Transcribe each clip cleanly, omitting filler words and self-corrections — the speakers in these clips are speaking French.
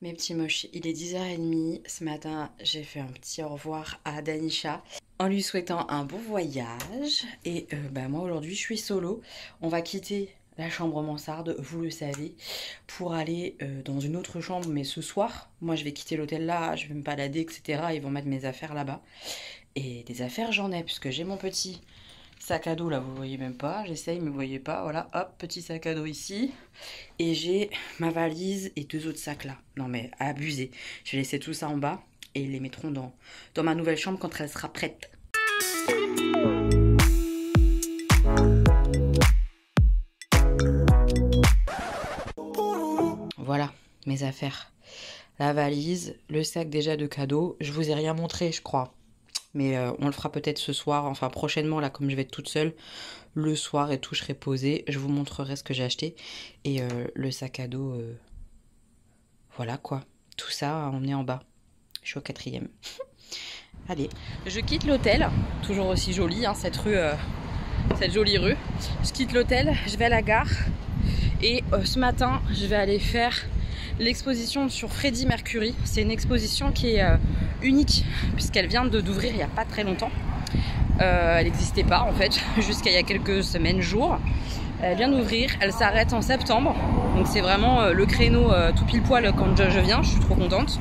Mes petits moches, il est 10h30. Ce matin, j'ai fait un petit au revoir à Danisha en lui souhaitant un bon voyage. Et moi aujourd'hui, je suis solo. On va quitter la chambre mansarde, vous le savez, pour aller dans une autre chambre. Mais ce soir, moi je vais quitter l'hôtel là, je vais me balader, etc. Ils vont mettre mes affaires là-bas. Et des affaires, j'en ai, puisque j'ai mon petit sac à dos là, vous voyez même pas, j'essaye mais vous voyez pas, voilà, hop, petit sac à dos ici. Et j'ai ma valise et 2 autres sacs là. Non mais abusé. Je vais laisser tout ça en bas et ils les mettront dans ma nouvelle chambre quand elle sera prête. Voilà mes affaires. La valise, le sac déjà de cadeaux. Je vous ai rien montré je crois. Mais on le fera peut-être ce soir, enfin prochainement là comme je vais être toute seule. Le soir et tout, je serai posée. Je vous montrerai ce que j'ai acheté. Et le sac à dos, voilà quoi. Tout ça à emmener en bas. Je suis au 4e. Allez, je quitte l'hôtel. Toujours aussi jolie, hein, cette rue, cette jolie rue. Je quitte l'hôtel, je vais à la gare. Et ce matin, je vais aller faire l'exposition sur Freddie Mercury. C'est une exposition qui est unique puisqu'elle vient d'ouvrir il n'y a pas très longtemps. Elle n'existait pas en fait jusqu'à il y a quelques semaines, jours. Elle vient d'ouvrir, elle s'arrête en septembre. Donc c'est vraiment le créneau tout pile poil quand je viens, je suis trop contente.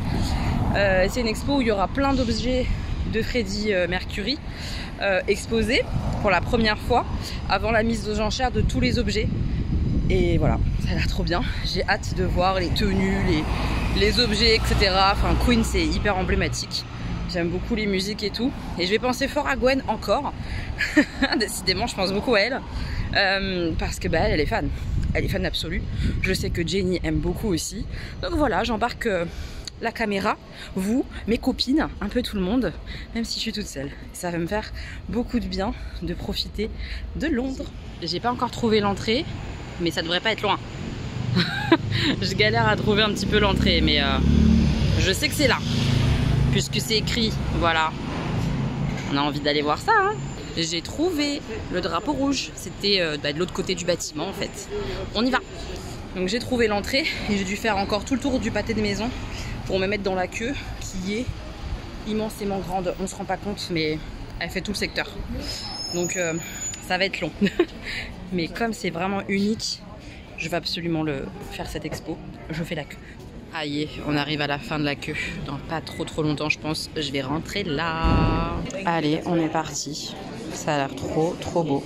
C'est une expo où il y aura plein d'objets de Freddie Mercury exposés pour la première fois avant la mise aux enchères de tous les objets. Et voilà, ça a l'air trop bien. J'ai hâte de voir les tenues, les objets, etc. Enfin, Queen, c'est hyper emblématique. J'aime beaucoup les musiques et tout. Et je vais penser fort à Gwen encore. Décidément, je pense beaucoup à elle. Parce que elle est fan. Elle est fan absolue. Je sais que Jenny aime beaucoup aussi. Donc voilà, j'embarque la caméra, vous, mes copines, un peu tout le monde, même si je suis toute seule. Ça va me faire beaucoup de bien de profiter de Londres. J'ai pas encore trouvé l'entrée. Mais ça devrait pas être loin. Je galère à trouver un petit peu l'entrée, mais je sais que c'est là, puisque c'est écrit, voilà. On a envie d'aller voir ça, hein. J'ai trouvé le drapeau rouge, c'était de l'autre côté du bâtiment en fait. On y va. Donc j'ai trouvé l'entrée et j'ai dû faire encore tout le tour du pâté de maison pour me mettre dans la queue qui est immensément grande. On se rend pas compte, mais elle fait tout le secteur. Donc ça va être long. Mais comme c'est vraiment unique, je vais absolument faire cette expo. Je fais la queue. Aïe, on arrive à la fin de la queue. Dans pas trop longtemps, je pense. Je vais rentrer là. Allez, on est parti. Ça a l'air trop beau.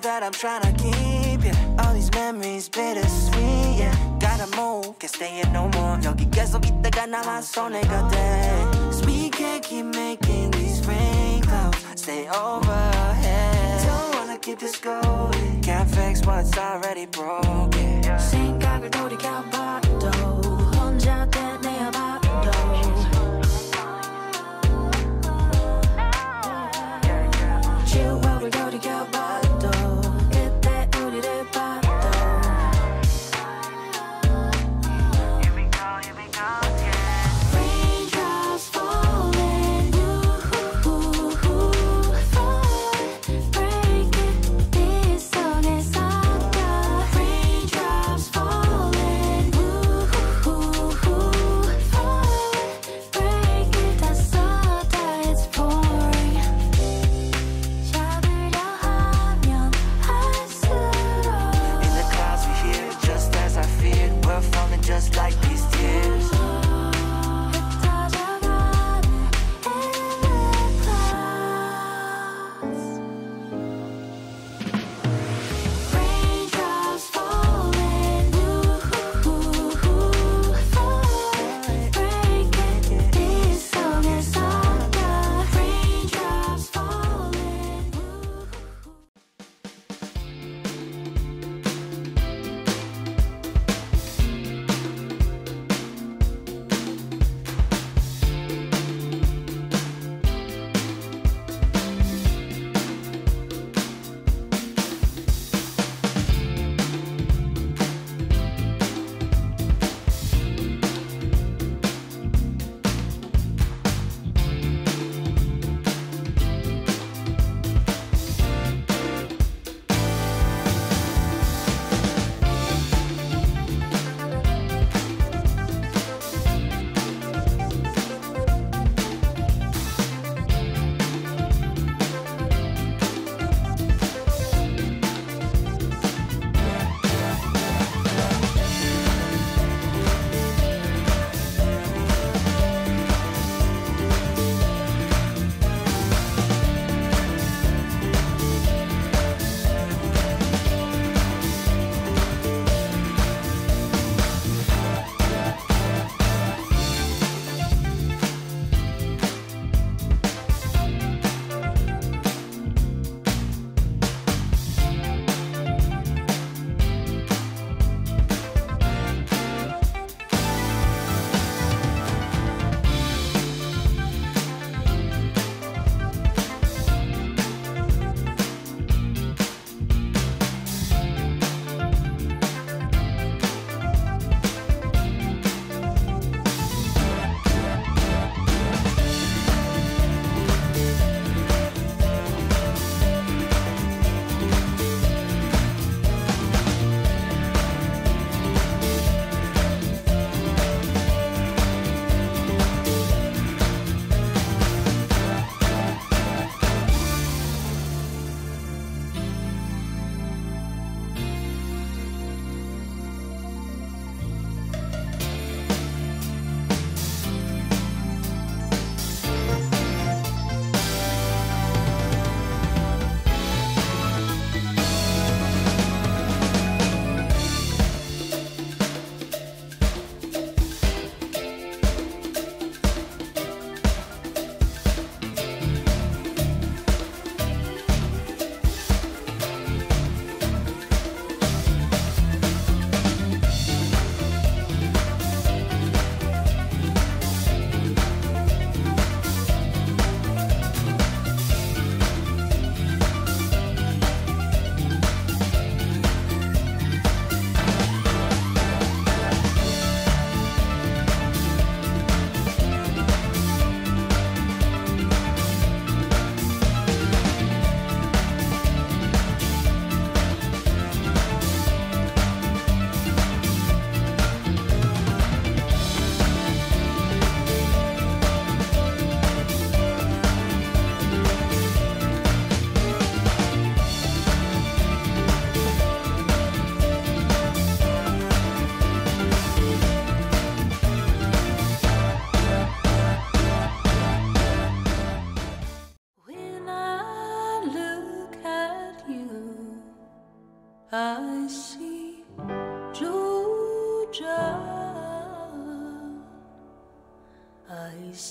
That I'm trying to keep, yeah. All these memories bittersweet, yeah. Gotta move, can't stay here no more. 여기 계속 있다가 나만 손해가 돼. So we can't keep making these rain clouds stay overhead. Don't wanna keep this going. Can't fix what's already broken. 생각을 돌이켜봐도 혼자 되뇌어봐도 추억을 돌이켜봐도 fall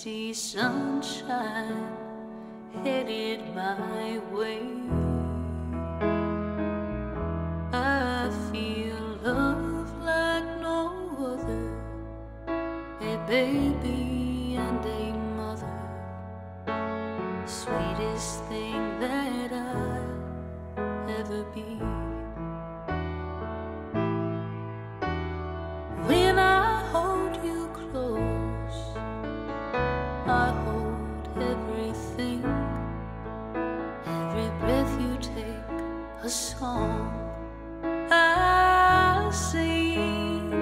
see sunshine headed my way. I feel love like no other, a baby and a mother, sweetest thing that I'll ever be. When I hold you close, I hold everything. Every breath you take, a song I'll sing.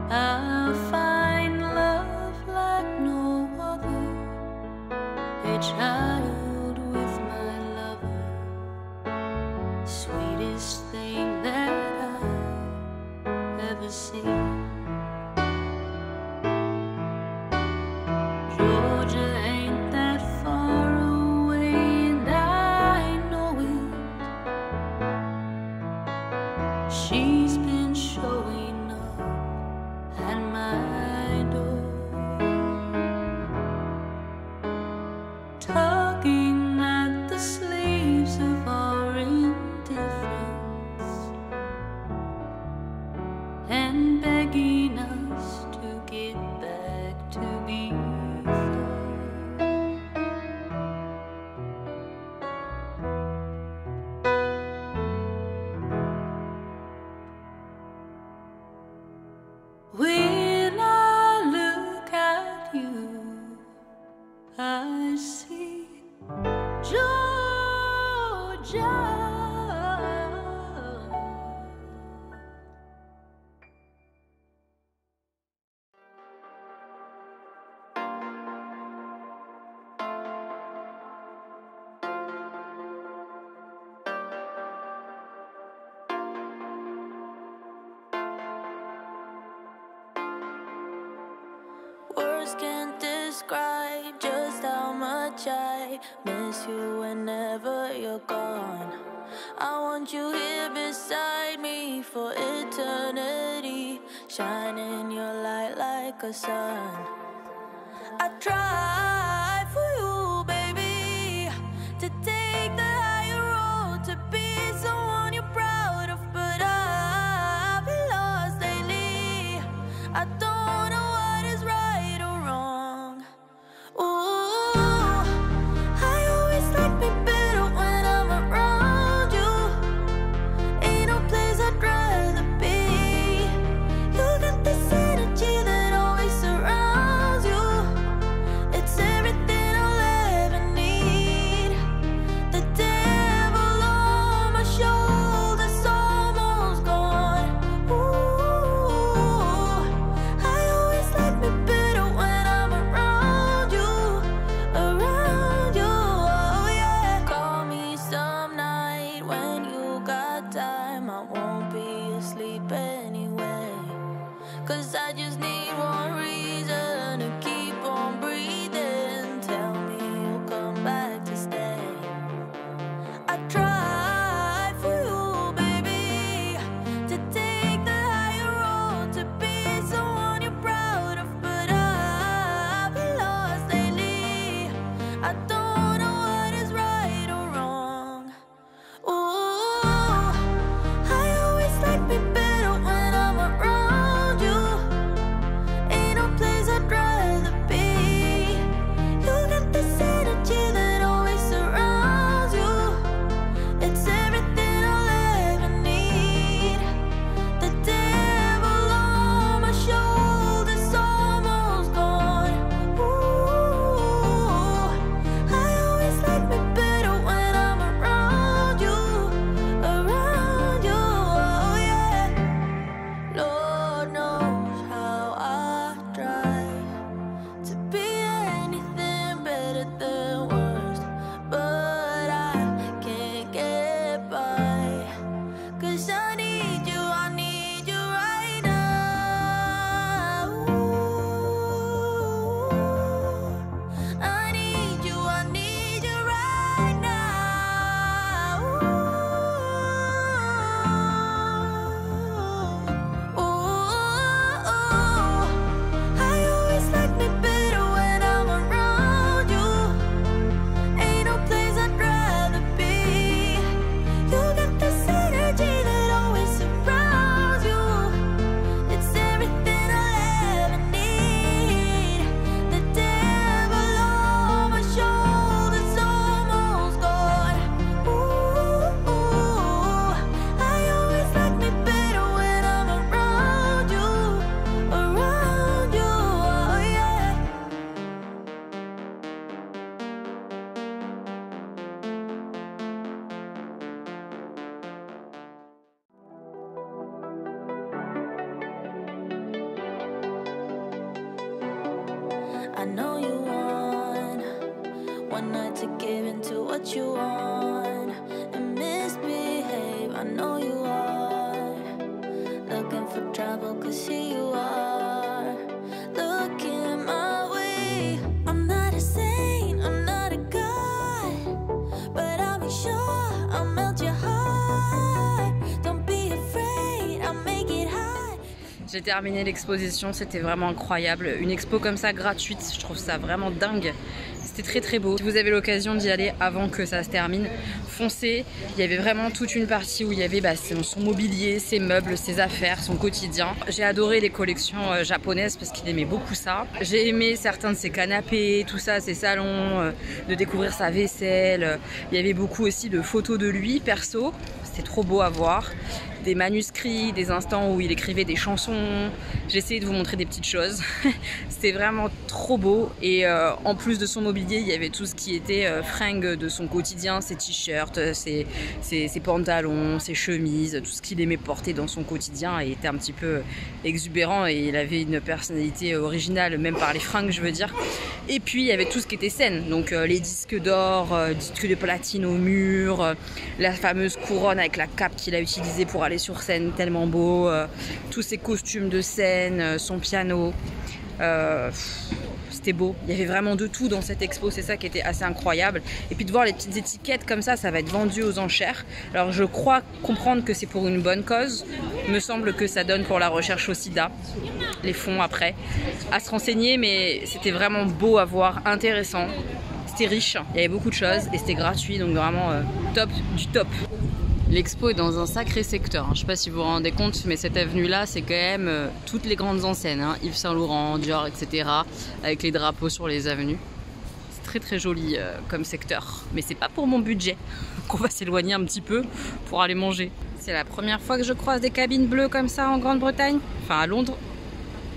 I'll find love like no other, a child with my lover, sweetest thing that I've ever seen. Georgia ain't that far away, and I know it. She's been showing up at my door, tugging at the sleeves of our indifference and begging us to get back to before. When I look at you, I see Georgia. Words can't describe just how much I miss you whenever you're gone. I want you here beside me for eternity, shining your light like a sun. I try for you, baby, to take the higher road, to be someone you're proud of, but I've been lost lately. I don't know what is right or wrong. Ooh, I always like me better when I'm around you. Ain't no place I'd rather be. You got this energy that always surrounds you. It's everything I'll ever need. The devil on my shoulder's almost gone. Ooh, I always like me better when I'm around you, around you. Oh yeah. Call me some night when you got time. I won't be asleep anyway, 'cause I just need one reason to keep on breathing. Tell me you'll come back to stay. I try for you, baby, to take the higher road, to be someone you're proud of, but I've been lost lately. I don't know what is right or wrong. Ooh, I always like me better when I'm around you. I know you want one night to give into what you want and misbehave. I know you are looking for trouble, cause here you are looking my way. I'm not a saint, I'm not a god, but I'll be sure I'll melt your heart. Don't be afraid, I'll make it hot. J'ai terminé l'exposition, c'était vraiment incroyable. Une expo comme ça gratuite, je trouve ça vraiment dingue. C'était très très beau. Si vous avez l'occasion d'y aller avant que ça se termine, foncez. Il y avait vraiment toute une partie où il y avait son mobilier, ses meubles, ses affaires, son quotidien. J'ai adoré les collections japonaises parce qu'il aimait beaucoup ça. J'ai aimé certains de ses canapés, tout ça, ses salons, de découvrir sa vaisselle. Il y avait beaucoup aussi de photos de lui perso. C'était trop beau à voir. Des manuscrits, des instants où il écrivait des chansons. J'ai essayé de vous montrer des petites choses. C'était vraiment trop beau. Et en plus de son mobilier, il y avait tout ce qui était fringues de son quotidien, ses t-shirts, ses pantalons, ses chemises, tout ce qu'il aimait porter dans son quotidien et était un petit peu exubérant et il avait une personnalité originale, même par les fringues, je veux dire. Et puis il y avait tout ce qui était scène, donc les disques d'or, disques de platine au mur, la fameuse couronne avec la cape qu'il a utilisée pour aller sur scène, tellement beau, tous ses costumes de scène, son piano. C'était beau, il y avait vraiment de tout dans cette expo, c'est ça qui était assez incroyable. Et puis de voir les petites étiquettes comme ça va être vendu aux enchères. Alors je crois comprendre que c'est pour une bonne cause. Il me semble que ça donne pour la recherche au sida, les fonds après. À se renseigner, mais c'était vraiment beau à voir, intéressant. C'était riche, il y avait beaucoup de choses et c'était gratuit, donc vraiment top du top. L'expo est dans un sacré secteur, je ne sais pas si vous vous rendez compte, mais cette avenue-là, c'est quand même toutes les grandes enseignes, hein, Yves Saint Laurent, Dior, etc., avec les drapeaux sur les avenues. C'est très très joli comme secteur, mais c'est pas pour mon budget qu'on va s'éloigner un petit peu pour aller manger. C'est la première fois que je croise des cabines bleues comme ça en Grande-Bretagne, enfin à Londres.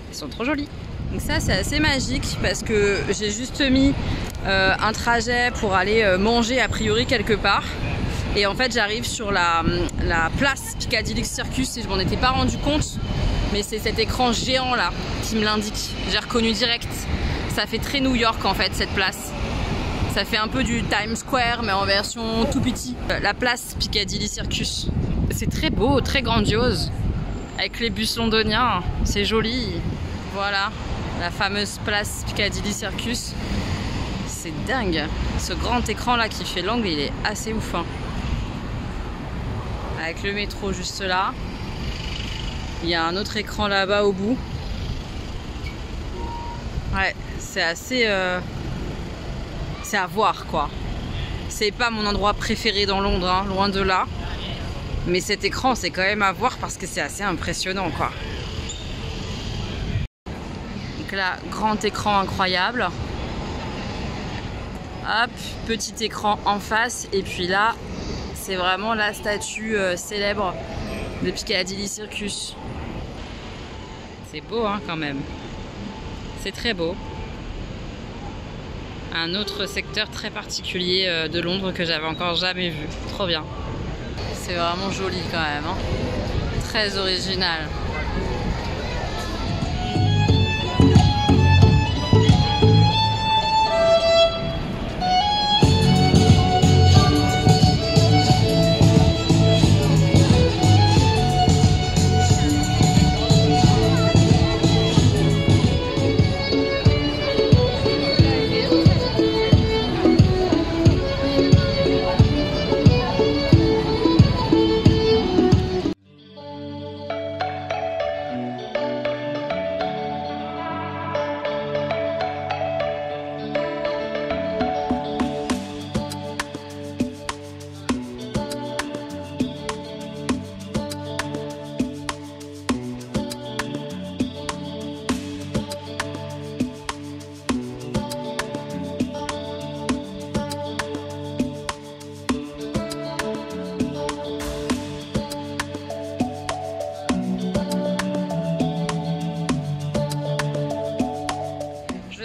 Elles sont trop jolies. Donc ça c'est assez magique parce que j'ai juste mis un trajet pour aller manger a priori quelque part. Et en fait j'arrive sur la place Piccadilly Circus et je m'en étais pas rendu compte, mais c'est cet écran géant là qui me l'indique. J'ai reconnu direct. Ça fait très New York en fait cette place. Ça fait un peu du Times Square mais en version tout petit. La place Piccadilly Circus. C'est très beau, très grandiose. Avec les bus londoniens, c'est joli. Voilà, la fameuse place Piccadilly Circus. C'est dingue. Ce grand écran là qui fait l'angle, il est assez ouf. Hein. Avec le métro juste là. Il y a un autre écran là-bas au bout. Ouais, c'est assez... c'est à voir quoi. C'est pas mon endroit préféré dans Londres, hein, loin de là. Mais cet écran, c'est quand même à voir parce que c'est assez impressionnant quoi. Donc là, grand écran incroyable. Hop, petit écran en face. Et puis là, c'est vraiment la statue célèbre de Piccadilly Circus. C'est beau hein, quand même. C'est très beau. Un autre secteur très particulier de Londres que j'avais encore jamais vu. Trop bien. C'est vraiment joli quand même. Hein. Très original.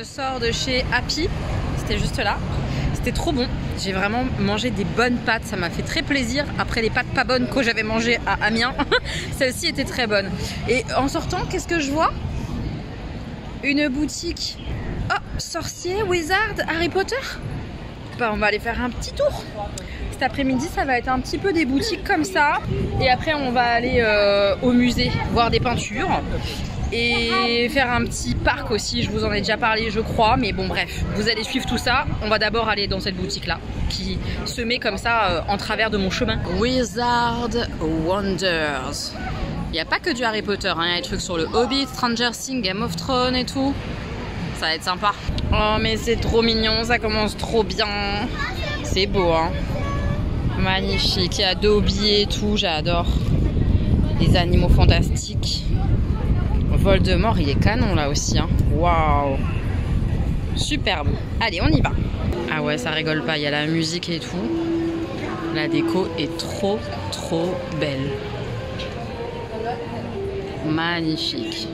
Sors de chez Happy, c'était juste là, c'était trop bon, j'ai vraiment mangé des bonnes pâtes, ça m'a fait très plaisir après les pâtes pas bonnes que j'avais mangées à Amiens. Celle-ci était très bonne. Et en sortant, qu'est-ce que je vois? Une boutique Oh, sorcier, wizard, Harry Potter. Bah, on va aller faire un petit tour. Cet après-midi, ça va être un petit peu des boutiques comme ça. Et après, on va aller au musée, voir des peintures. Et faire un petit parc aussi, je vous en ai déjà parlé je crois, mais bon bref, vous allez suivre tout ça. On va d'abord aller dans cette boutique là, qui se met comme ça en travers de mon chemin. Wizard Wonders. Il n'y a pas que du Harry Potter, hein. Il y a des trucs sur le Hobbit, Stranger Things, Game of Thrones et tout. Ça va être sympa. Oh mais c'est trop mignon, ça commence trop bien. C'est beau hein. Magnifique, il y a Dobby et tout, j'adore. Les animaux fantastiques. Voldemort, il est canon là aussi. Hein. Waouh! Superbe. Allez, on y va. Ah ouais, ça rigole pas. Il y a la musique et tout. La déco est trop, trop belle. Magnifique.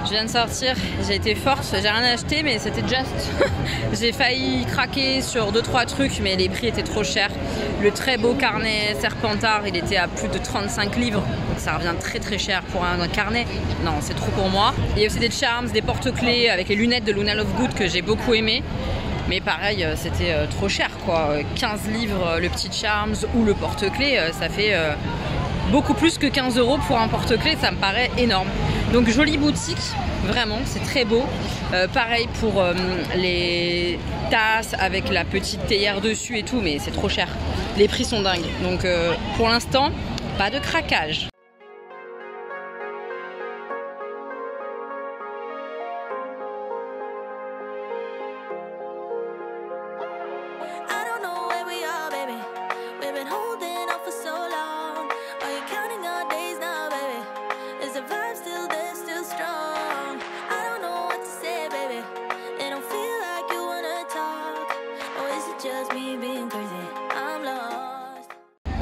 Je viens de sortir, j'ai été forte, j'ai rien acheté mais c'était just. J'ai failli craquer sur 2-3 trucs mais les prix étaient trop chers. Le très beau carnet Serpentard, il était à plus de 35 livres, donc ça revient très très cher pour un carnet. Non, c'est trop pour moi. Il y a aussi des charms, des porte-clés avec les lunettes de Luna Lovegood que j'ai beaucoup aimé. Mais pareil, c'était trop cher quoi. 15 livres le petit charms ou le porte-clés, ça fait beaucoup plus que 15 € pour un porte-clés, ça me paraît énorme. Donc jolie boutique, vraiment, c'est très beau. Pareil pour les tasses avec la petite théière dessus et tout, mais c'est trop cher. Les prix sont dingues. Donc pour l'instant, pas de craquage.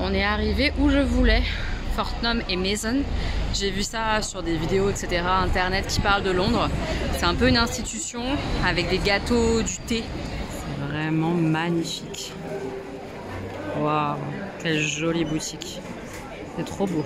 On est arrivé où je voulais, Fortnum et Mason. J'ai vu ça sur des vidéos, etc. Internet qui parlent de Londres. C'est un peu une institution avec des gâteaux, du thé. C'est vraiment magnifique. Waouh, quelle jolie boutique. C'est trop beau.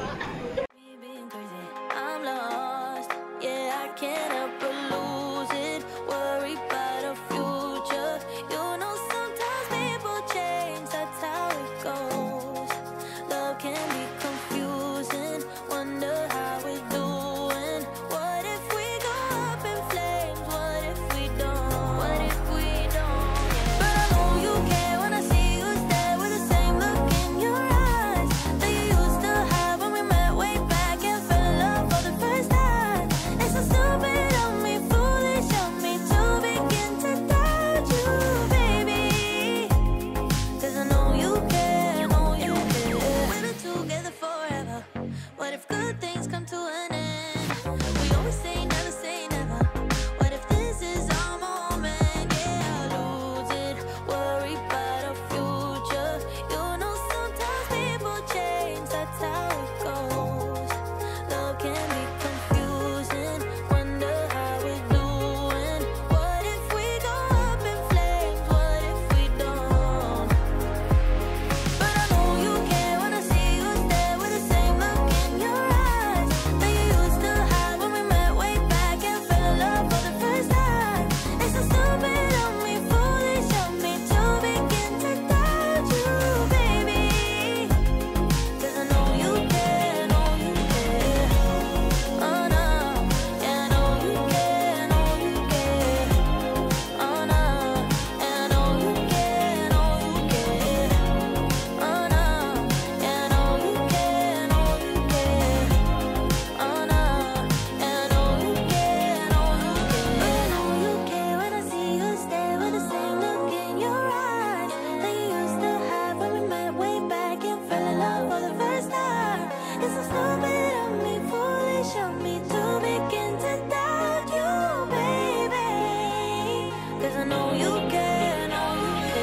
I know you can, oh you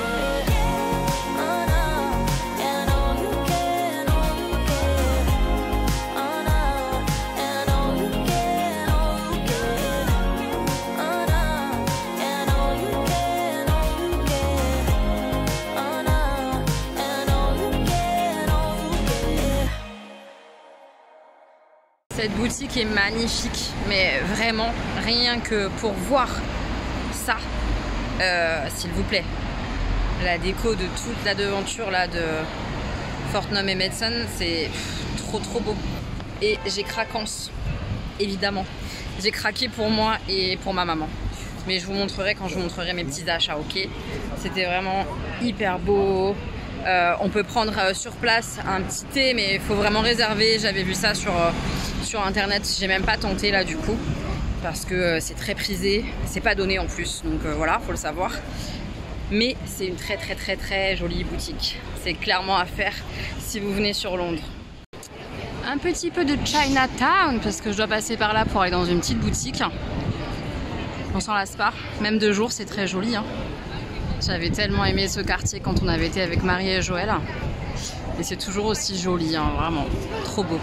can. Oh no, and oh you can, oh you can. Oh no, and oh you can, oh you can. Oh no, and oh you can, oh you can. Oh no, and oh you can, oh you can. Cette boutique est magnifique, mais vraiment, rien que pour voir ça, s'il vous plaît. La déco de toute la devanture là de Fortnum et Mason, c'est trop beau. Et j'ai craquance, évidemment. J'ai craqué pour moi et pour ma maman. Mais je vous montrerai quand je vous montrerai mes petits achats, ok? C'était vraiment hyper beau. On peut prendre sur place un petit thé, mais il faut vraiment réserver. J'avais vu ça sur internet, j'ai même pas tenté là du coup, parce que c'est très prisé, c'est pas donné en plus, donc voilà, faut le savoir. Mais c'est une très jolie boutique. C'est clairement à faire si vous venez sur Londres. Un petit peu de Chinatown, parce que je dois passer par là pour aller dans une petite boutique. On s'en lasse pas, même de jour c'est très joli, hein. J'avais tellement aimé ce quartier quand on avait été avec Marie et Joël. Et c'est toujours aussi joli, hein, vraiment. Trop beau.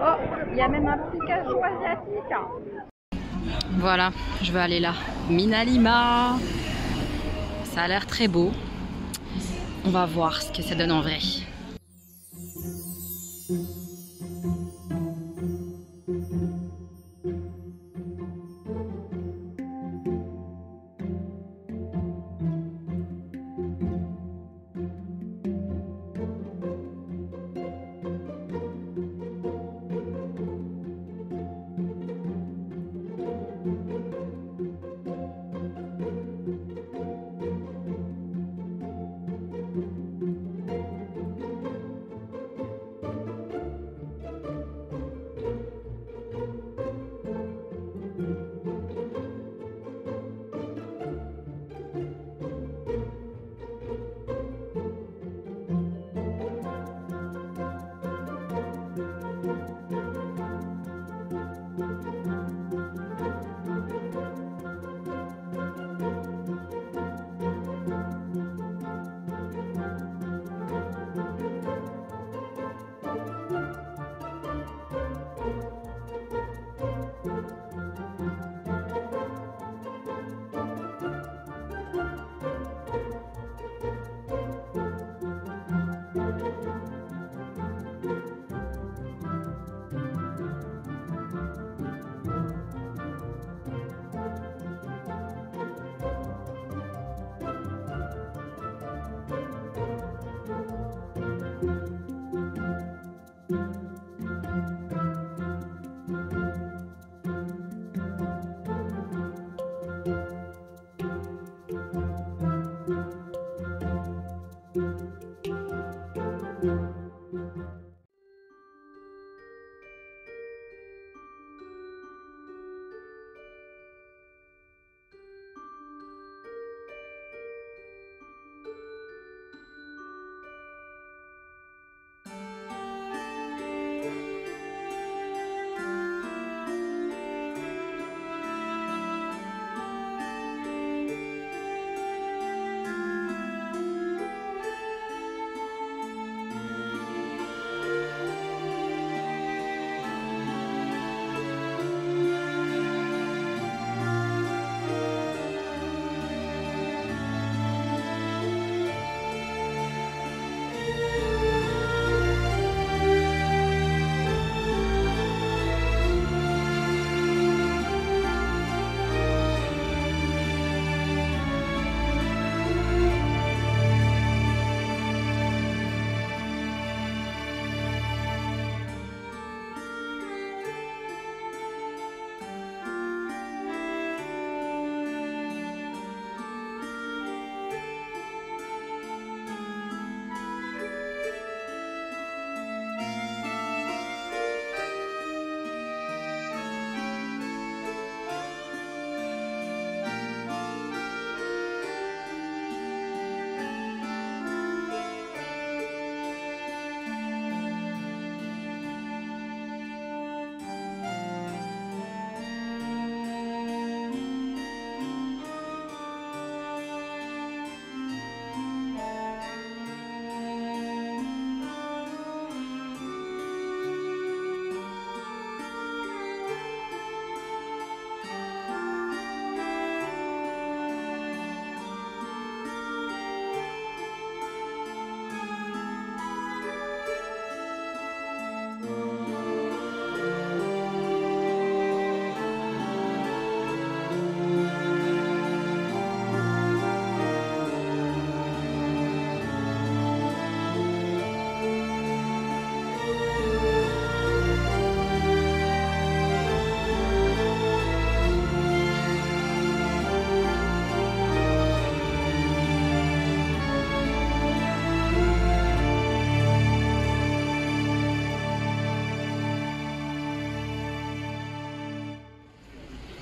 Oh, il y a même un petit cachot asiatique. Voilà, je vais aller là. Minalima. Ça a l'air très beau. On va voir ce que ça donne en vrai.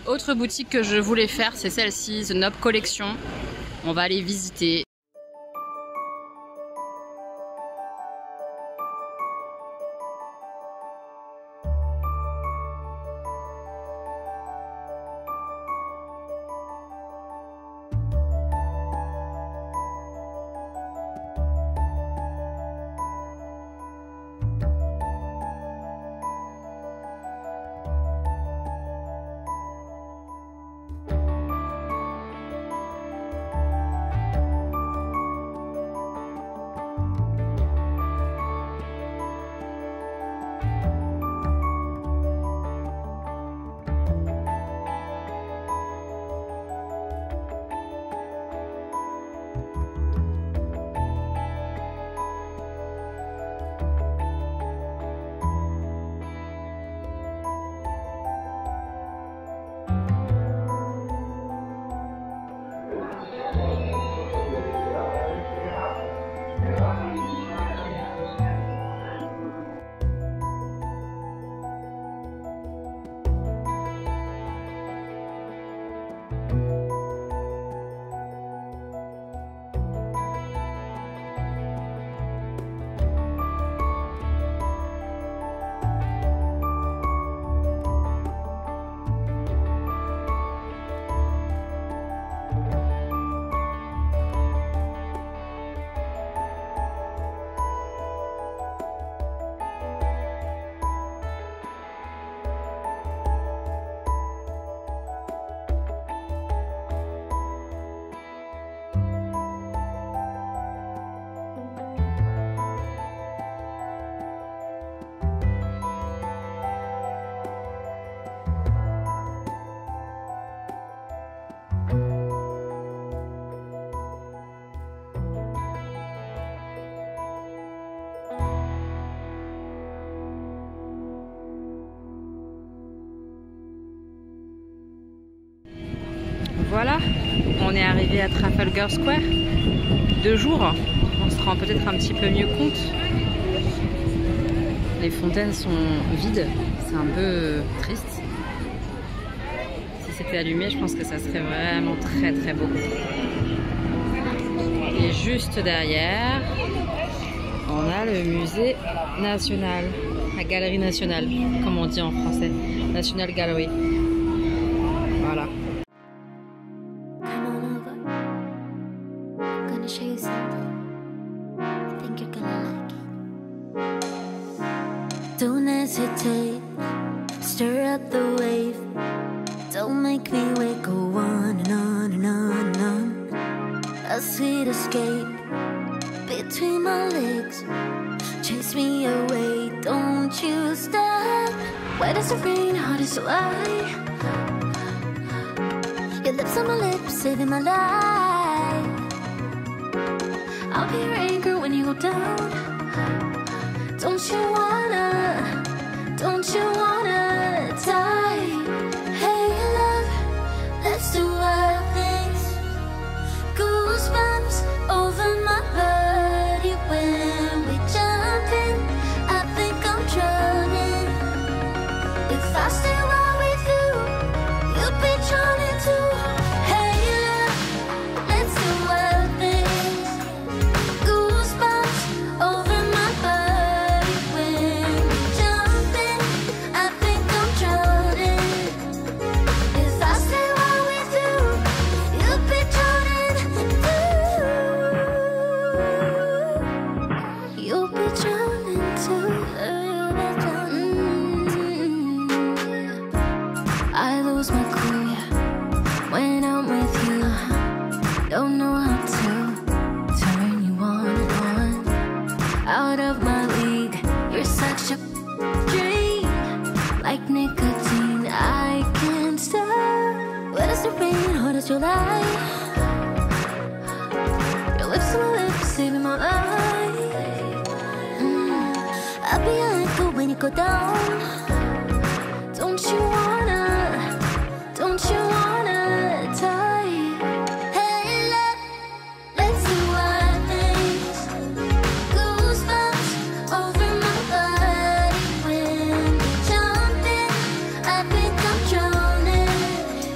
autre boutique que je voulais faire, c'est celle-ci, The Nob Collection. On va aller visiter. Voilà, on est arrivé à Trafalgar Square. 2 jours, on se rend peut-être un petit peu mieux compte. Les fontaines sont vides, c'est un peu triste. Si c'était allumé, je pense que ça serait vraiment très très beau. Et juste derrière, on a le musée national, la galerie nationale, comme on dit en français, National Gallery. Voilà. Show you something. I think you're gonna like it. Don't hesitate, stir up the wave. Don't make me wait, go on and on and on and on. A sweet escape between my legs. Chase me away, don't you stop. Why does it rain? How does it lie? Your lips on my lips, saving my life. I'll be your anchor when you go down. Don't you wanna die? Hey love, let's do wild things. Goosebumps over my body when we jump in. I think I'm drowning. If I stay right with you, you'll be drowning too. Hey love, let's do wild things. Goosebumps over my body when we jump in. I think I'm drowning. If I stay right with you, you'll be drowning too. You'll be drowning too. I lose my cool, yeah, when I'm with you. Don't know how to turn you on and on. Out of my league, you're such a dream. Like nicotine, I can't stop. Where does the rain? How does your light? Your lips on my lips, saving my life. I'll be your anchor when you go down. Don't you wanna die? Hey love, let's do wild things. Goosebumps over my body when we jump in. I think I'm drowning.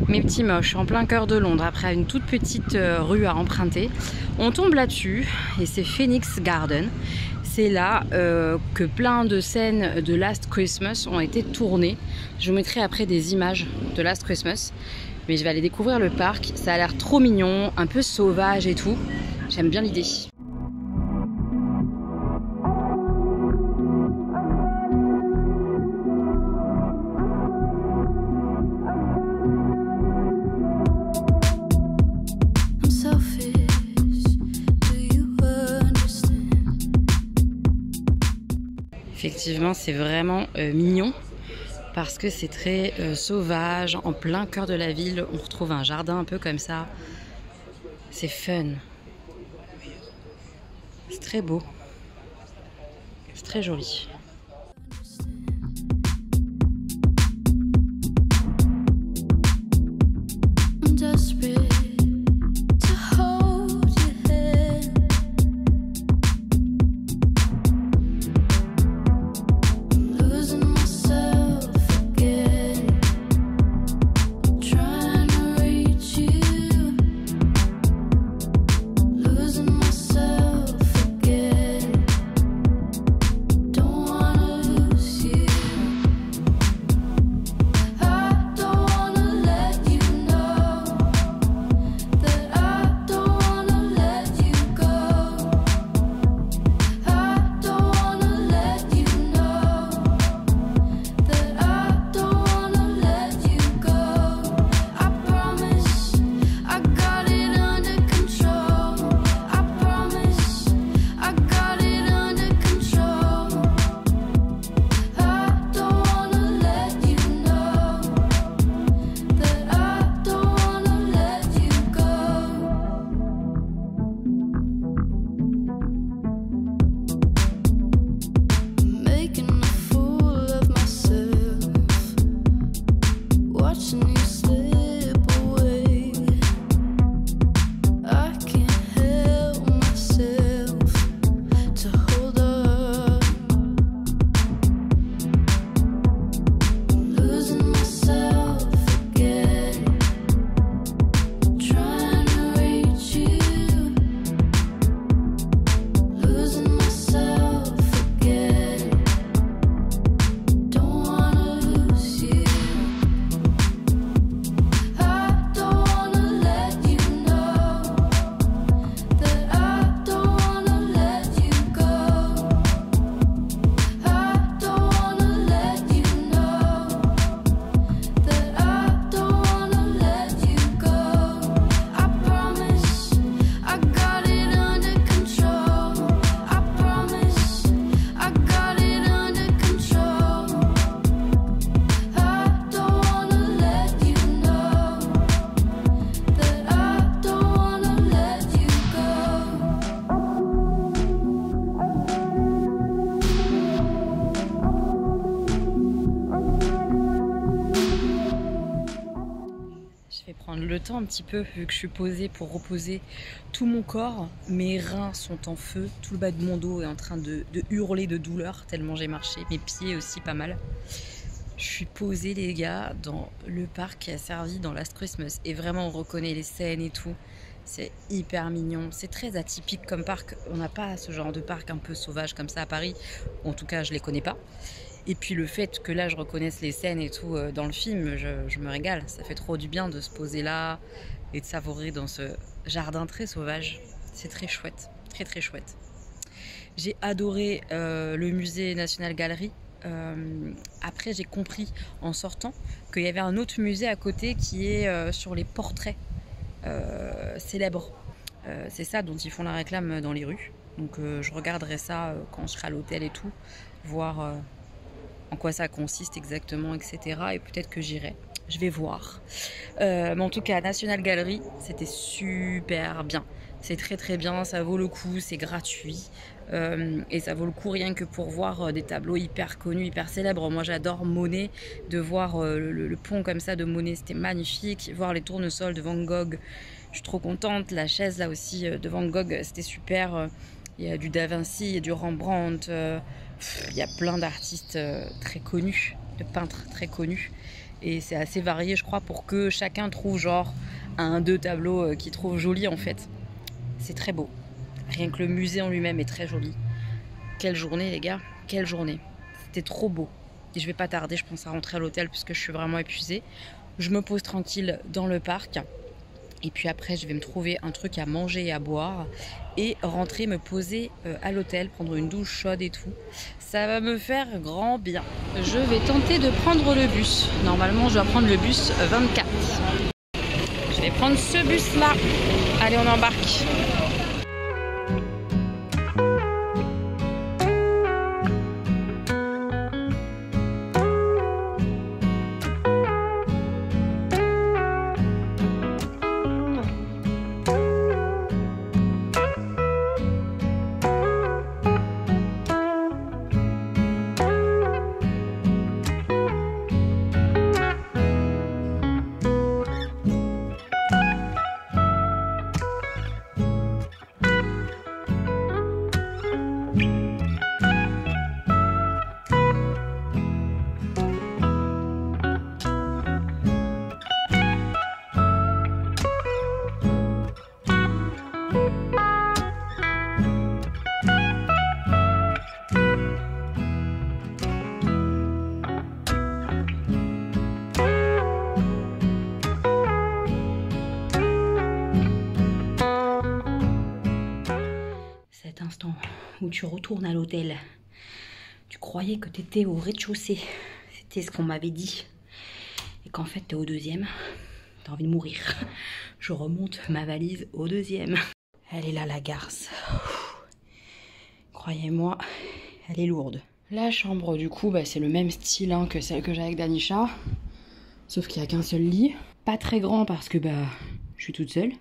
Mes petits moches, en plein cœur de Londres, après une toute petite rue à emprunter, on tombe là-dessus et c'est Phoenix Garden. C'est là que plein de scènes de Last Christmas ont été tournées. Je vous mettrai après des images de Last Christmas, mais je vais aller découvrir le parc. Ça a l'air trop mignon, un peu sauvage et tout. J'aime bien l'idée. Effectivement, c'est vraiment mignon parce que c'est très sauvage, en plein cœur de la ville. On retrouve un jardin un peu comme ça. C'est fun. C'est très beau. C'est très joli. Le temps un petit peu, vu que je suis posée pour reposer tout mon corps. Mes reins sont en feu, tout le bas de mon dos est en train de hurler de douleur tellement j'ai marché, mes pieds aussi pas mal. Je suis posée les gars dans le parc qui a servi dans Last Christmas et vraiment on reconnaît les scènes et tout. C'est hyper mignon, c'est très atypique comme parc, on n'a pas ce genre de parc un peu sauvage comme ça à Paris, en tout cas je les connais pas. Et puis le fait que là je reconnaisse les scènes et tout dans le film, je me régale. Ça fait trop du bien de se poser là et de savourer dans ce jardin très sauvage. C'est très chouette, très très chouette. J'ai adoré le musée National Gallery. Après j'ai compris en sortant qu'il y avait un autre musée à côté qui est sur les portraits célèbres. C'est ça dont ils font la réclame dans les rues. Donc je regarderai ça quand je serai à l'hôtel et tout, voir... en quoi ça consiste exactement, etc. Et peut-être que j'irai. Je vais voir. Mais en tout cas, National Gallery, c'était super bien. C'est très très bien, ça vaut le coup, c'est gratuit. Et ça vaut le coup rien que pour voir des tableaux hyper connus, hyper célèbres. Moi j'adore Monet, de voir le pont comme ça de Monet, c'était magnifique. Voir les tournesols de Van Gogh, je suis trop contente. La chaise là aussi de Van Gogh, c'était super. Il y a du Da Vinci, il y a du Rembrandt, il y a plein d'artistes très connus, de peintres très connus. Et c'est assez varié je crois pour que chacun trouve genre un, deux tableaux qu'il trouve jolis en fait. C'est très beau. Rien que le musée en lui-même est très joli. Quelle journée les gars, quelle journée. C'était trop beau. Et je vais pas tarder, je pense à rentrer à l'hôtel puisque je suis vraiment épuisée. Je me pose tranquille dans le parc. Et puis après, je vais me trouver un truc à manger et à boire. Et rentrer, me poser à l'hôtel, prendre une douche chaude et tout. Ça va me faire grand bien. Je vais tenter de prendre le bus. Normalement, je dois prendre le bus 24. Je vais prendre ce bus-là. Allez, on embarque. Où tu retournes à l'hôtel, tu croyais que tu étais au rez-de-chaussée, c'était ce qu'on m'avait dit, et qu'en fait tu es au deuxième, tu as envie de mourir. Je remonte ma valise au deuxième. Elle est là la garce, croyez-moi, elle est lourde. La chambre du coup, c'est le même style que celle que j'ai avec Danisha, sauf qu'il n'y a qu'un seul lit, pas très grand parce que je suis toute seule.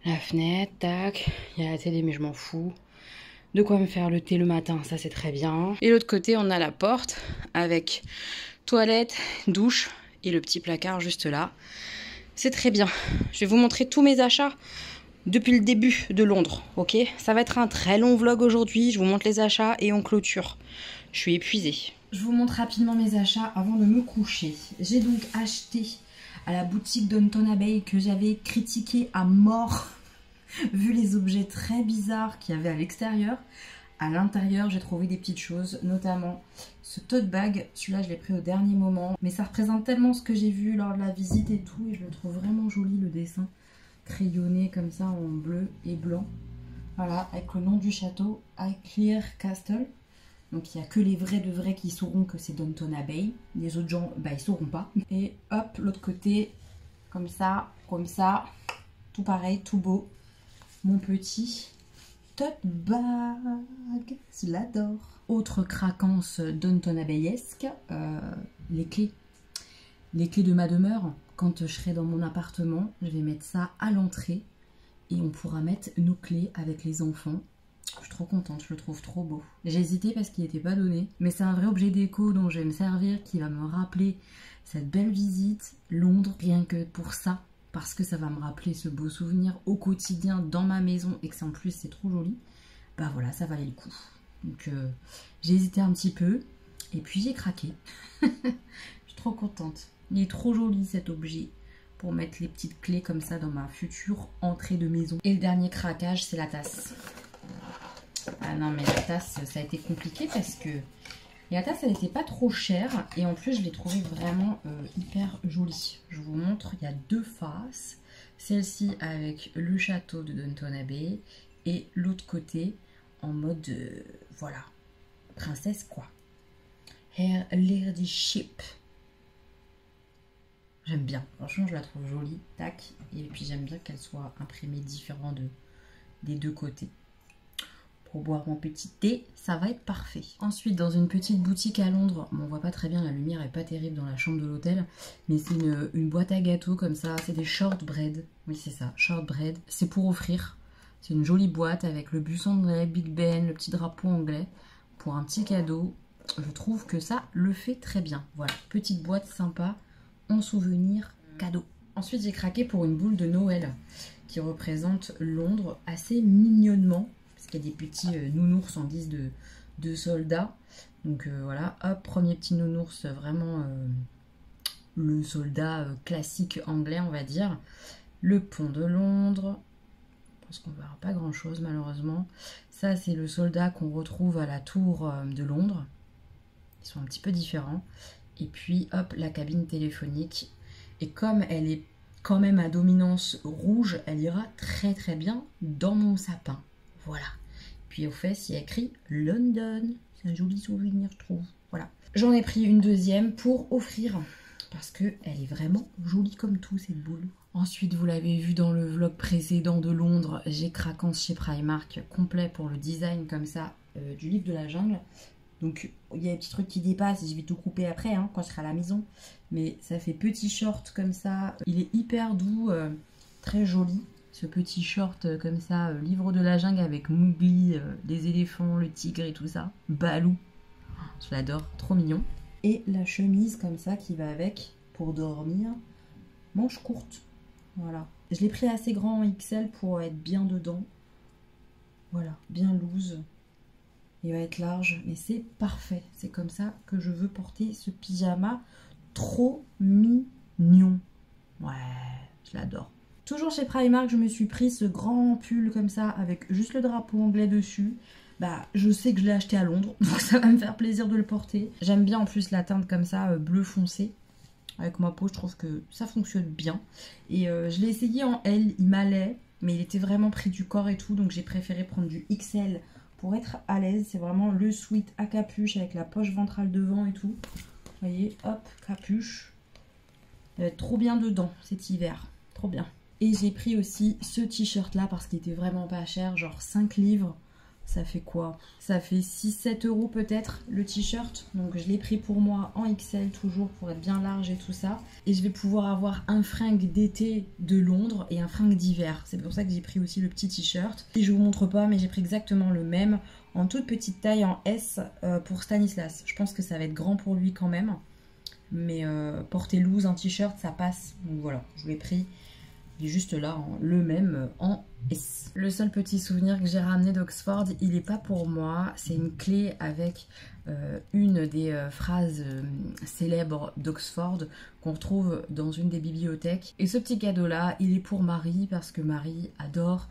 La fenêtre, tac, il y a la télé mais je m'en fous. De quoi me faire le thé le matin, ça c'est très bien. Et l'autre côté, on a la porte avec toilette, douche et le petit placard juste là. C'est très bien. Je vais vous montrer tous mes achats depuis le début de Londres, ok? Ça va être un très long vlog aujourd'hui. Je vous montre les achats et on clôture. Je suis épuisée. Je vous montre rapidement mes achats avant de me coucher. J'ai donc acheté à la boutique Downton Abbey que j'avais critiqué à mort vu les objets très bizarres qu'il y avait à l'extérieur. À l'intérieur, j'ai trouvé des petites choses, notamment ce tote bag. Celui-là, je l'ai pris au dernier moment. Mais ça représente tellement ce que j'ai vu lors de la visite et tout. Et je le trouve vraiment joli, le dessin crayonné comme ça en bleu et blanc. Voilà, avec le nom du château, Highclere Castle. Donc il n'y a que les vrais de vrais qui sauront que c'est Downton Abbey. Les autres gens, ils sauront pas. Et hop, l'autre côté, comme ça, tout pareil, tout beau. Mon petit tote bag, je l'adore. Autre craquance Downton Abbeyesque, les clés. Les clés de ma demeure, quand je serai dans mon appartement, je vais mettre ça à l'entrée et on pourra mettre nos clés avec les enfants. Je suis trop contente, je le trouve trop beau. J'ai hésité parce qu'il n'était pas donné, mais c'est un vrai objet déco dont je vais me servir, qui va me rappeler cette belle visite, Londres, rien que pour ça. Parce que ça va me rappeler ce beau souvenir au quotidien dans ma maison et que en plus c'est trop joli. Voilà, ça valait le coup. Donc j'ai hésité un petit peu et puis j'ai craqué. Je suis trop contente. Il est trop joli cet objet pour mettre les petites clés comme ça dans ma future entrée de maison. Et le dernier craquage, c'est la tasse. Ah non mais la tasse, ça a été compliqué parce que la tasse, elle n'était pas trop chère et en plus je l'ai trouvée vraiment hyper jolie. Je vous montre, il y a deux faces. Celle-ci avec le château de Downton Abbey et l'autre côté en mode, voilà, princesse quoi. Her Ladyship. J'aime bien, franchement je la trouve jolie, tac. Et puis j'aime bien qu'elle soit imprimée différent des deux côtés. pour boire mon petit thé, ça va être parfait. Ensuite, dans une petite boutique à Londres, bon, on voit pas très bien, la lumière est pas terrible dans la chambre de l'hôtel, mais c'est une boîte à gâteaux comme ça, c'est des shortbread. Oui, c'est ça, shortbread. C'est pour offrir. C'est une jolie boîte avec le bus anglais, Big Ben, le petit drapeau anglais. Pour un petit cadeau, je trouve que ça le fait très bien. Voilà, petite boîte sympa, en souvenir cadeau. Ensuite, j'ai craqué pour une boule de Noël qui représente Londres assez mignonnement, parce qu'il y a des petits nounours en guise de soldats. Donc voilà, hop, premier petit nounours, vraiment le soldat classique anglais, on va dire. Le pont de Londres, parce qu'on ne verra pas grand chose malheureusement. Ça, c'est le soldat qu'on retrouve à la tour de Londres. Ils sont un petit peu différents. Et puis, hop, la cabine téléphonique. Et comme elle est quand même à dominance rouge, elle ira très très bien dans mon sapin. Voilà. Puis aux fesses, il y a écrit London. C'est un joli souvenir, je trouve. Voilà. J'en ai pris une deuxième pour offrir. Parce qu'elle est vraiment jolie comme tout, cette boule. Ensuite, vous l'avez vu dans le vlog précédent de Londres, j'ai craquance chez Primark complet pour le design comme ça du livre de la jungle. Donc, il y a des petits trucs qui dépassent et je vais tout couper après hein, quand je serai à la maison. Mais ça fait petit short comme ça. Il est hyper doux, très joli. Ce petit short comme ça, livre de la jungle avec Mowgli, les éléphants, le tigre et tout ça. Balou. Je l'adore, trop mignon. Et la chemise comme ça qui va avec pour dormir. Manche courte. Voilà. Je l'ai pris assez grand en XL pour être bien dedans. Voilà, bien loose. Il va être large, mais c'est parfait. C'est comme ça que je veux porter ce pyjama. Trop mignon. Ouais, je l'adore. Toujours chez Primark, je me suis pris ce grand pull comme ça avec juste le drapeau anglais dessus. Bah, je sais que je l'ai acheté à Londres, donc ça va me faire plaisir de le porter. J'aime bien en plus la teinte comme ça, bleu foncé. Avec ma peau, je trouve que ça fonctionne bien. Et je l'ai essayé en L, il m'allait, mais il était vraiment pris du corps et tout, donc j'ai préféré prendre du XL pour être à l'aise. C'est vraiment le sweat à capuche avec la poche ventrale devant et tout. Vous voyez, hop, capuche. Il va être trop bien dedans cet hiver, trop bien. Et j'ai pris aussi ce t-shirt là parce qu'il était vraiment pas cher, genre 5 livres. Ça fait quoi? Ça fait 6-7 € peut-être le t-shirt. Donc je l'ai pris pour moi en XL toujours pour être bien large et tout ça. Et je vais pouvoir avoir un fringue d'été de Londres et un fringue d'hiver. C'est pour ça que j'ai pris aussi le petit t-shirt. Et je vous montre pas mais j'ai pris exactement le même en toute petite taille en S pour Stanislas. Je pense que ça va être grand pour lui quand même. Mais porter loose un t-shirt ça passe. Donc voilà, je l'ai pris. Il est juste là, le même en S. Le seul petit souvenir que j'ai ramené d'Oxford, il n'est pas pour moi. C'est une clé avec une des phrases célèbres d'Oxford qu'on retrouve dans une des bibliothèques. Et ce petit cadeau-là, il est pour Marie parce que Marie adore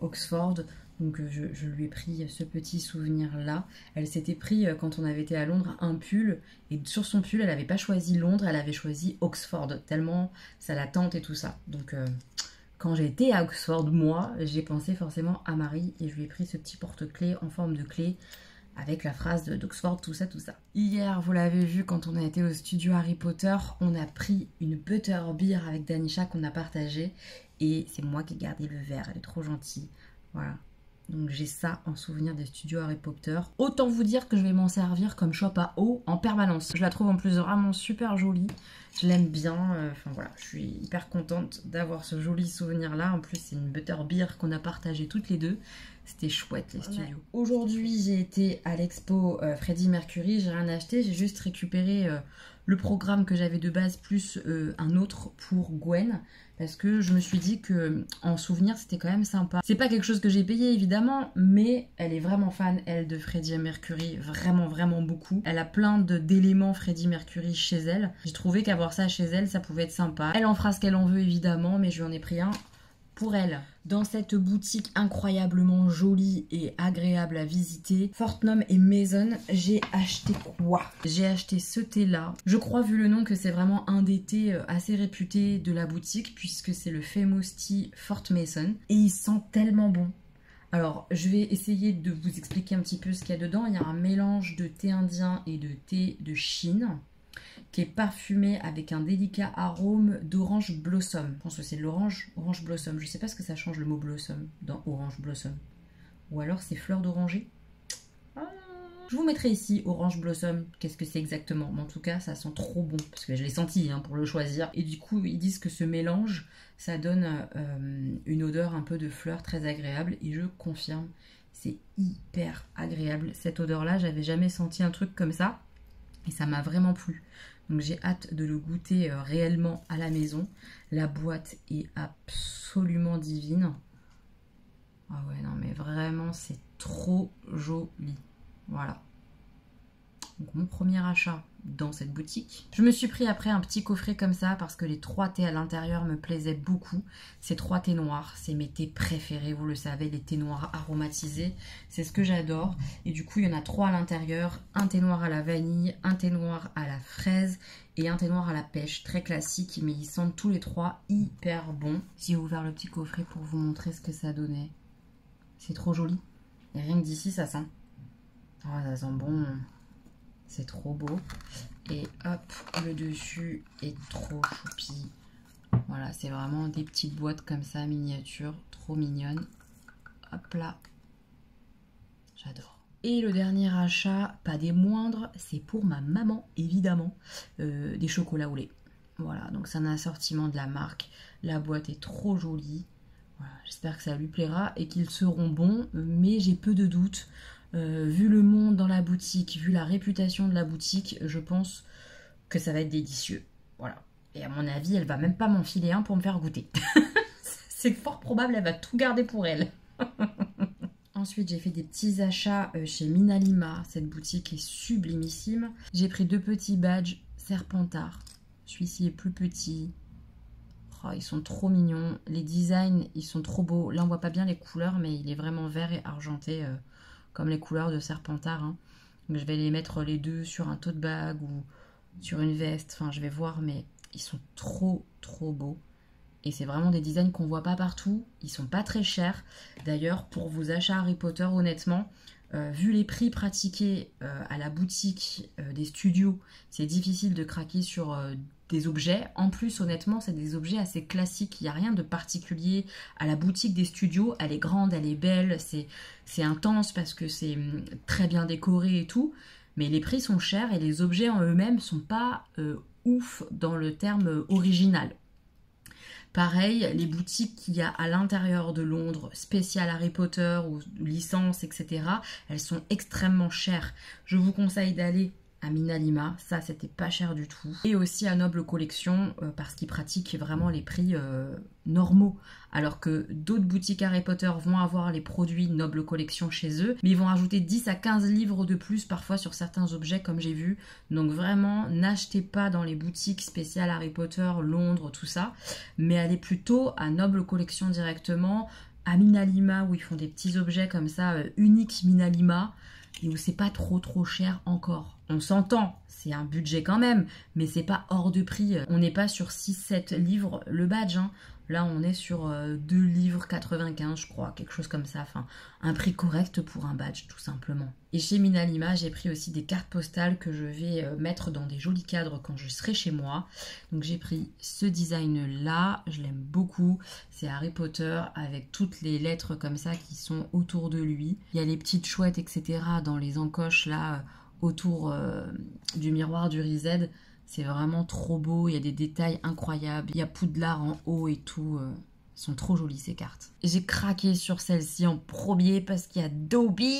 Oxford. Donc je lui ai pris ce petit souvenir-là. Elle s'était pris, quand on avait été à Londres, un pull. Et sur son pull, elle n'avait pas choisi Londres, elle avait choisi Oxford. Tellement ça la tente et tout ça. Donc quand j'ai été à Oxford, moi, j'ai pensé forcément à Marie. Et je lui ai pris ce petit porte-clés en forme de clé. Avec la phrase d'Oxford, tout ça, tout ça. Hier, vous l'avez vu, quand on a été au studio Harry Potter, on a pris une butterbeer avec Danisha qu'on a partagée. Et c'est moi qui ai gardé le verre, elle est trop gentille. Voilà. Donc j'ai ça en souvenir des studios Harry Potter. Autant vous dire que je vais m'en servir comme chope à eau en permanence. Je la trouve en plus vraiment super jolie. Je l'aime bien. Enfin voilà, je suis hyper contente d'avoir ce joli souvenir là. En plus c'est une butterbeer qu'on a partagé toutes les deux. C'était chouette les studios. Aujourd'hui j'ai été à l'expo Freddie Mercury. J'ai rien acheté, j'ai juste récupéré le programme que j'avais de base plus un autre pour Gwen. Parce que je me suis dit que en souvenir c'était quand même sympa. C'est pas quelque chose que j'ai payé évidemment, mais elle est vraiment fan elle de Freddie Mercury, vraiment vraiment beaucoup. Elle a plein d'éléments Freddie Mercury chez elle. J'ai trouvé qu'avoir ça chez elle ça pouvait être sympa. Elle en fera ce qu'elle en veut évidemment, mais je lui en ai pris un pour elle. Dans cette boutique incroyablement jolie et agréable à visiter, Fortnum et Mason, j'ai acheté quoi? J'ai acheté ce thé là. Je crois vu le nom que c'est vraiment un des thés assez réputés de la boutique puisque c'est le Famous Tea Fort Mason et il sent tellement bon. Alors je vais essayer de vous expliquer un petit peu ce qu'il y a dedans. Il y a un mélange de thé indien et de thé de Chine qui est parfumé avec un délicat arôme d'orange blossom. Je pense que c'est de l'orange blossom. Je sais pas ce que ça change le mot blossom dans orange blossom. Ou alors c'est fleur d'oranger. Je vous mettrai ici Orange Blossom, qu'est-ce que c'est exactement. Mais en tout cas, ça sent trop bon, parce que je l'ai senti hein, pour le choisir. Et du coup, ils disent que ce mélange, ça donne une odeur un peu de fleurs très agréable. Et je confirme, c'est hyper agréable. Cette odeur-là, j'avais jamais senti un truc comme ça. Et ça m'a vraiment plu. Donc j'ai hâte de le goûter réellement à la maison. La boîte est absolument divine. Ah ouais, non mais vraiment, c'est trop joli. Voilà. Donc mon premier achat dans cette boutique. Je me suis pris après un petit coffret comme ça parce que les 3 thés à l'intérieur me plaisaient beaucoup. Ces 3 thés noirs, c'est mes thés préférés, vous le savez, les thés noirs aromatisés. C'est ce que j'adore. Et du coup, il y en a 3 à l'intérieur. Un thé noir à la vanille, un thé noir à la fraise et un thé noir à la pêche. Très classique, mais ils sentent tous les 3 hyper bons. J'ai ouvert le petit coffret pour vous montrer ce que ça donnait. C'est trop joli. Et rien que d'ici, ça sent. Oh, ça sent bon. C'est trop beau. Et hop, le dessus est trop choupi. Voilà, c'est vraiment des petites boîtes comme ça, miniatures, trop mignonnes. Hop là. J'adore. Et le dernier achat, pas des moindres, c'est pour ma maman, évidemment. Des chocolats au lait. Voilà, donc c'est un assortiment de la marque. La boîte est trop jolie. Voilà, j'espère que ça lui plaira et qu'ils seront bons, mais j'ai peu de doutes. Vu le monde dans la boutique, vu la réputation de la boutique, je pense que ça va être délicieux. Voilà. Et à mon avis, elle va même pas m'enfiler un pour me faire goûter. C'est fort probable, elle va tout garder pour elle. Ensuite, j'ai fait des petits achats chez Minalima. Cette boutique est sublimissime. J'ai pris 2 petits badges Serpentard. Celui-ci est plus petit. Oh, ils sont trop mignons. Les designs, ils sont trop beaux. Là, on voit pas bien les couleurs, mais il est vraiment vert et argenté. Comme les couleurs de Serpentard. Hein. Donc, je vais les mettre les 2 sur un tote bag ou sur une veste. Enfin, je vais voir, mais ils sont trop, trop beaux. Et c'est vraiment des designs qu'on voit pas partout. Ils sont pas très chers. D'ailleurs, pour vos achats Harry Potter, honnêtement, vu les prix pratiqués à la boutique des studios, c'est difficile de craquer sur des objets. En plus, honnêtement, c'est des objets assez classiques. Il n'y a rien de particulier à la boutique des studios. Elle est grande, elle est belle, c'est intense parce que c'est très bien décoré et tout. Mais les prix sont chers et les objets en eux-mêmes sont pas ouf dans le terme original. Pareil, les boutiques qu'il y a à l'intérieur de Londres, spéciales Harry Potter ou licences, etc., elles sont extrêmement chères. Je vous conseille d'aller à Minalima, ça c'était pas cher du tout. Et aussi à Noble Collection, parce qu'ils pratiquent vraiment les prix normaux. Alors que d'autres boutiques Harry Potter vont avoir les produits Noble Collection chez eux, mais ils vont rajouter 10 à 15 livres de plus parfois sur certains objets comme j'ai vu. Donc vraiment, n'achetez pas dans les boutiques spéciales Harry Potter, Londres, tout ça, mais allez plutôt à Noble Collection directement, à Minalima où ils font des petits objets comme ça, uniques Minalima, et où c'est pas trop cher encore. On s'entend, c'est un budget quand même, mais c'est pas hors de prix. On n'est pas sur 6-7 livres le badge, hein. Là on est sur 2 livres 95 je crois, quelque chose comme ça. Enfin, un prix correct pour un badge tout simplement. Et chez Minalima, j'ai pris aussi des cartes postales que je vais mettre dans des jolis cadres quand je serai chez moi. Donc j'ai pris ce design là, je l'aime beaucoup. C'est Harry Potter avec toutes les lettres comme ça qui sont autour de lui. Il y a les petites chouettes etc. dans les encoches là autour du miroir du Riséd. C'est vraiment trop beau, il y a des détails incroyables, il y a Poudlard en haut et tout. Elles sont trop jolies ces cartes. Et j'ai craqué sur celle-ci en premier parce qu'il y a Dobby.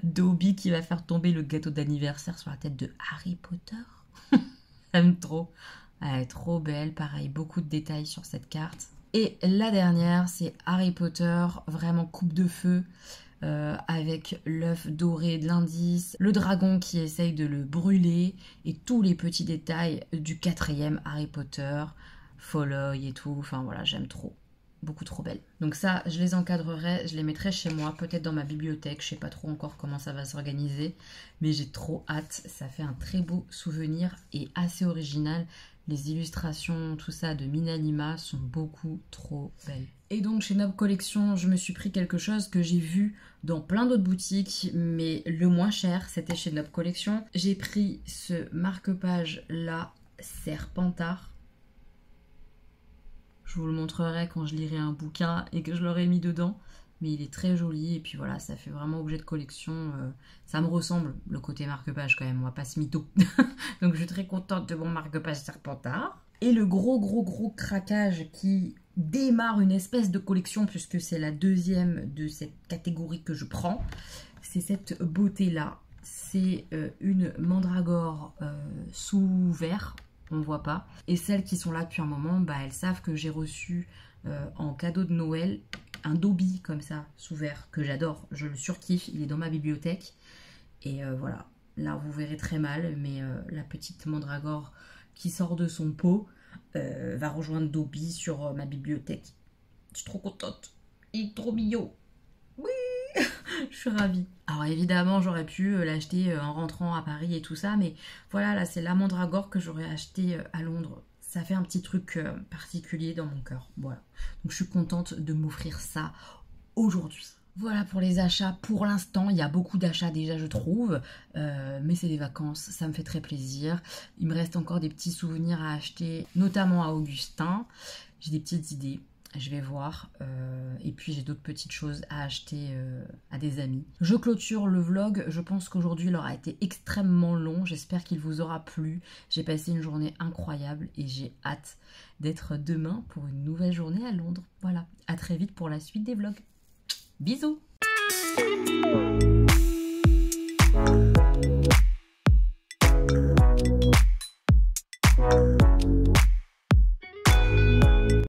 Dobby qui va faire tomber le gâteau d'anniversaire sur la tête de Harry Potter. J'aime trop. Elle est trop belle, pareil, beaucoup de détails sur cette carte. Et la dernière, c'est Harry Potter, vraiment coupe de feu. Avec l'œuf doré de l'indice, le dragon qui essaye de le brûler et tous les petits détails du 4e Harry Potter, Folloy et tout, enfin voilà, j'aime trop, beaucoup trop belle. Donc ça, je les encadrerai, je les mettrai chez moi, peut-être dans ma bibliothèque, je sais pas trop encore comment ça va s'organiser, mais j'ai trop hâte, ça fait un très beau souvenir et assez original. Les illustrations, tout ça de Minalima sont beaucoup trop belles. Et donc chez Noble Collection, je me suis pris quelque chose que j'ai vu dans plein d'autres boutiques, mais le moins cher, c'était chez Noble Collection. J'ai pris ce marque-page là, Serpentard. Je vous le montrerai quand je lirai un bouquin et que je l'aurai mis dedans. mais il est très joli. Et puis voilà, ça fait vraiment objet de collection. Ça me ressemble, le côté marque-page quand même, on va pas se mytho. Donc je suis très contente de mon marque-page Serpentard. Et le gros craquage qui démarre une espèce de collection, puisque c'est la deuxième de cette catégorie que je prends, c'est cette beauté-là. C'est une mandragore sous verre, on voit pas. Et celles qui sont là depuis un moment, bah, elles savent que j'ai reçu en cadeau de Noël un Dobby comme ça, sous verre, que j'adore. Je le surkiffe, il est dans ma bibliothèque. Et voilà, là vous verrez très mal, mais la petite mandragore qui sort de son pot va rejoindre Dobby sur ma bibliothèque. Je suis trop contente, il est trop mignon. Oui. Je suis ravie. Alors évidemment j'aurais pu l'acheter en rentrant à Paris et tout ça, mais voilà, là c'est la mandragore que j'aurais acheté à Londres. Ça fait un petit truc particulier dans mon cœur. Voilà. Donc je suis contente de m'offrir ça aujourd'hui. Voilà pour les achats. Pour l'instant, il y a beaucoup d'achats déjà, je trouve. Mais c'est des vacances, ça me fait très plaisir. Il me reste encore des petits souvenirs à acheter, notamment à Augustin. J'ai des petites idées. Je vais voir. Et puis j'ai d'autres petites choses à acheter à des amis. Je clôture le vlog. Je pense qu'aujourd'hui il aura été extrêmement long. J'espère qu'il vous aura plu. J'ai passé une journée incroyable et j'ai hâte d'être demain pour une nouvelle journée à Londres. Voilà. À très vite pour la suite des vlogs. Bisous!